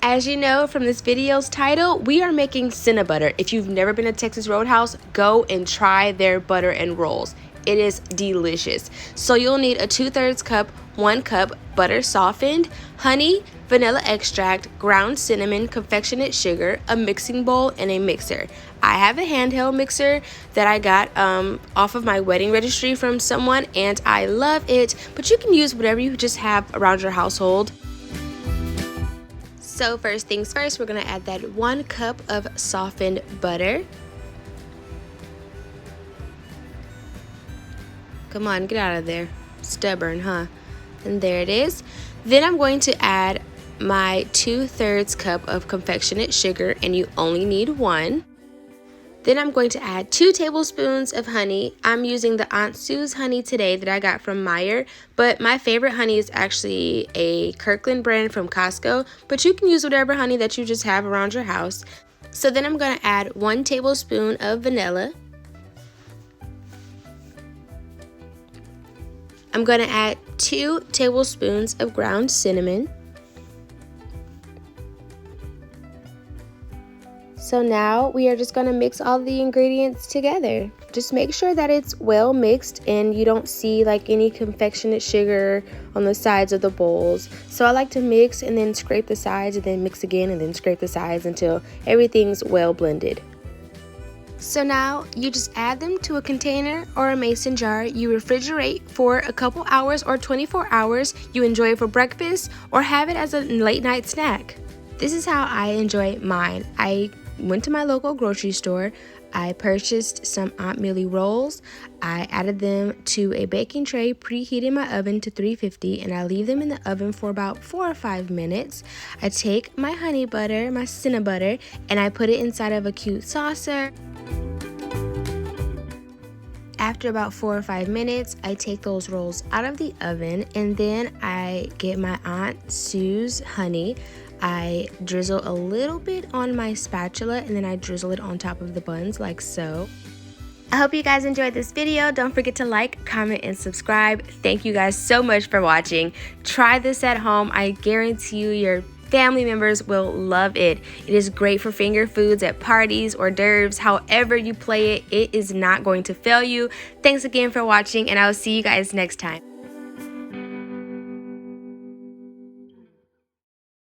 As you know from this video's title, we are making Cinni butter. If you've never been to Texas Roadhouse, go and try their butter and rolls. It is delicious. So you'll need a 2/3 cup, 1 cup butter softened, honey, vanilla extract, ground cinnamon, confectioners sugar, a mixing bowl, and a mixer. I have a handheld mixer that I got off of my wedding registry from someone, and I love it, but you can use whatever you just have around your household. So first things first, we're going to add that 1 cup of softened butter. Come on, get out of there. Stubborn, huh? And there it is. Then I'm going to add my 2/3 cup of confectioners sugar, and you only need 1. Then I'm going to add 2 tablespoons of honey. I'm using the Aunt Sue's honey today that I got from Mueller, but my favorite honey is actually a Kirkland brand from Costco, but you can use whatever honey that you just have around your house. So then I'm going to add 1 tablespoon of vanilla. I'm going to add 2 tablespoons of ground cinnamon. So now we are just going to mix all the ingredients together. Just make sure that it's well mixed and you don't see like any confectionate sugar on the sides of the bowls. So I like to mix and then scrape the sides and then mix again and then scrape the sides until everything's well blended. So now you just add them to a container or a mason jar. You refrigerate for a couple hours or 24 hours. You enjoy it for breakfast or have it as a late night snack. This is how I enjoy mine. I went to my local grocery store. I purchased some Aunt Millie rolls. I added them to a baking tray, preheated my oven to 350, and I leave them in the oven for about 4 or 5 minutes. I take my honey butter, my Cinni butter, and I put it inside of a cute saucer. After about 4 or 5 minutes, I take those rolls out of the oven, and then I get my Aunt Sue's honey. I drizzle a little bit on my spatula, and then I drizzle it on top of the buns like so. I hope you guys enjoyed this video. Don't forget to like, comment, and subscribe. Thank you guys so much for watching. Try this at home. I guarantee you your family members will love it. It is great for finger foods at parties or hors d'oeuvres. However you play it, it is not going to fail you. Thanks again for watching, and I will see you guys next time.